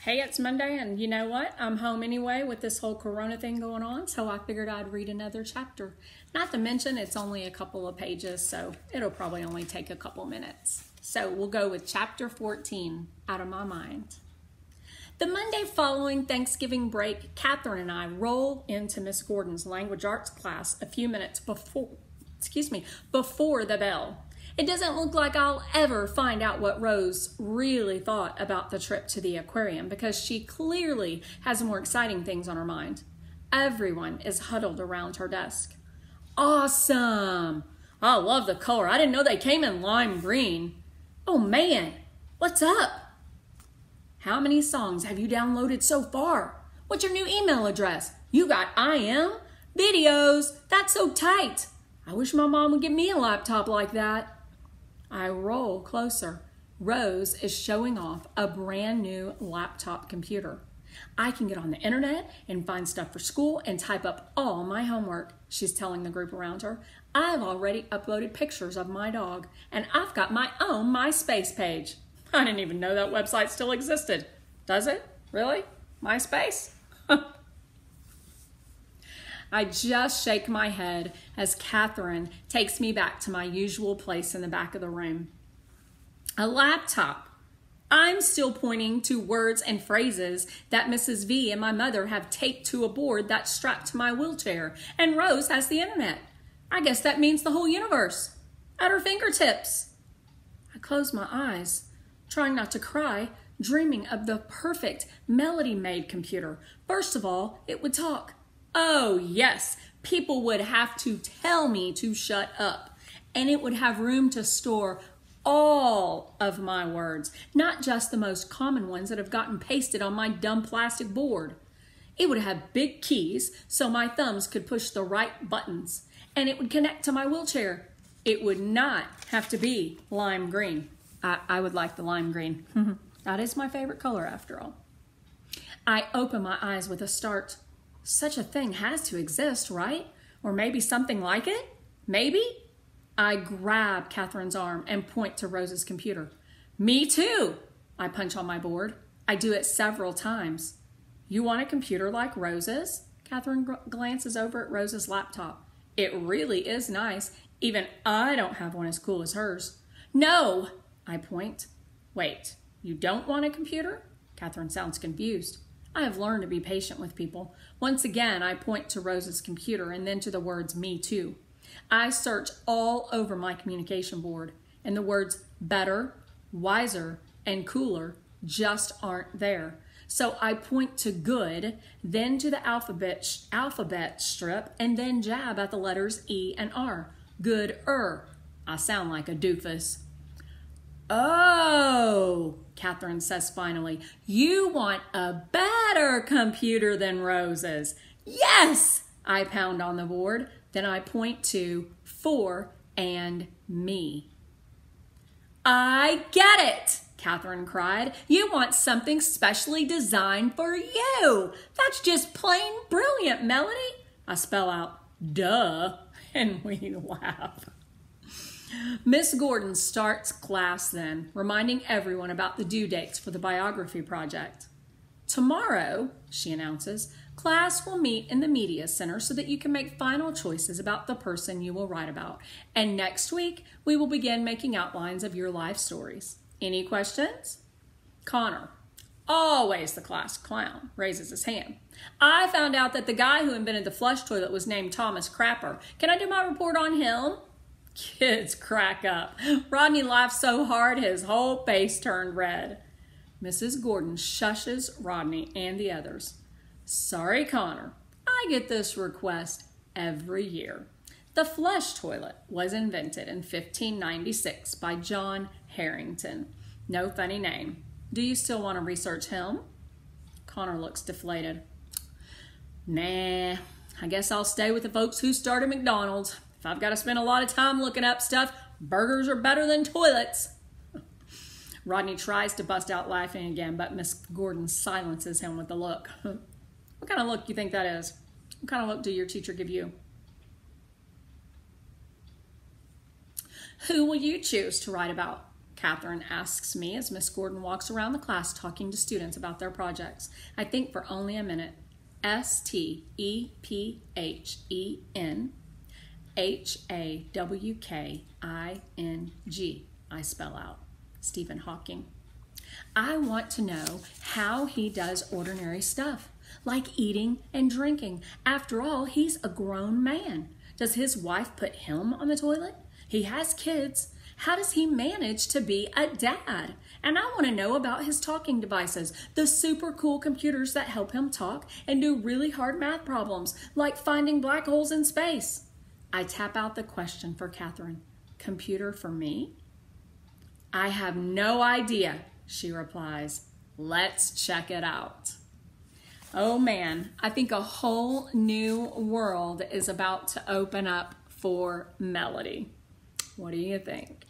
Hey, it's Monday, and you know what? I'm home anyway with this whole corona thing going on, so I figured I'd read another chapter. Not to mention, it's only a couple of pages, so it'll probably only take a couple minutes. So we'll go with chapter 14, Out of My Mind. The Monday following Thanksgiving break, Catherine and I roll into Miss Gordon's language arts class a few minutes before the bell. It doesn't look like I'll ever find out what Rose really thought about the trip to the aquarium because she clearly has more exciting things on her mind. Everyone is huddled around her desk. Awesome! I love the color. I didn't know they came in lime green. Oh man, what's up? How many songs have you downloaded so far? What's your new email address? You got IM? Videos? That's so tight. I wish my mom would give me a laptop like that. I roll closer. Rose is showing off a brand new laptop computer. I can get on the internet and find stuff for school and type up all my homework, she's telling the group around her. I've already uploaded pictures of my dog, and I've got my own MySpace page. I didn't even know that website still existed. Does it? Really? MySpace? I just shake my head as Catherine takes me back to my usual place in the back of the room. A laptop. I'm still pointing to words and phrases that Mrs. V and my mother have taped to a board that's strapped to my wheelchair, and Rose has the internet. I guess that means the whole universe at her fingertips. I close my eyes, trying not to cry, dreaming of the perfect melody-made computer. First of all, it would talk. Oh, yes, people would have to tell me to shut up, and it would have room to store all of my words, not just the most common ones that have gotten pasted on my dumb plastic board. It would have big keys so my thumbs could push the right buttons, and it would connect to my wheelchair. It would not have to be lime green. I would like the lime green. That is my favorite color after all. I open my eyes with a start. Such a thing has to exist, right? Or maybe something like it? Maybe? I grab Catherine's arm and point to Rose's computer. Me too! I punch on my board. I do it several times. You want a computer like Rose's? Catherine glances over at Rose's laptop. It really is nice. Even I don't have one as cool as hers. No! I point. Wait, you don't want a computer? Catherine sounds confused. I have learned to be patient with people. Once again, I point to Rose's computer and then to the words, me too. I search all over my communication board, and the words better, wiser, and cooler just aren't there. So I point to good, then to the alphabet strip, and then jab at the letters E and R. Good-er. I sound like a doofus. Oh, Catherine says finally, you want a better computer than Rose's. Yes! I pound on the board. Then I point to for and me. I get it, Catherine cried. You want something specially designed for you. That's just plain brilliant, Melody. I spell out, duh, and we laugh. Miss Gordon starts class then, reminding everyone about the due dates for the biography project. Tomorrow, she announces, class will meet in the media center so that you can make final choices about the person you will write about. And next week, we will begin making outlines of your life stories. Any questions? Connor, always the class clown, raises his hand. I found out that the guy who invented the flush toilet was named Thomas Crapper. Can I do my report on him? Kids crack up. Rodney laughs so hard his whole face turned red. Mrs. Gordon shushes Rodney and the others. Sorry, Connor. I get this request every year. The flush toilet was invented in 1596 by John Harrington. No funny name. Do you still want to research him? Connor looks deflated. Nah, I guess I'll stay with the folks who started McDonald's. If I've got to spend a lot of time looking up stuff, burgers are better than toilets. Rodney tries to bust out laughing again, but Miss Gordon silences him with a look. What kind of look do you think that is? What kind of look do your teacher give you? Who will you choose to write about? Catherine asks me as Miss Gordon walks around the class talking to students about their projects. I think for only a minute. STEPHENHAWKING, I spell out. Stephen Hawking. I want to know how he does ordinary stuff, like eating and drinking. After all, he's a grown man. Does his wife put him on the toilet? He has kids. How does he manage to be a dad? And I want to know about his talking devices, the super cool computers that help him talk and do really hard math problems, like finding black holes in space. I tap out the question for Catherine. Computer for me? I have no idea, she replies. Let's check it out. Oh man, I think a whole new world is about to open up for Melody. What do you think?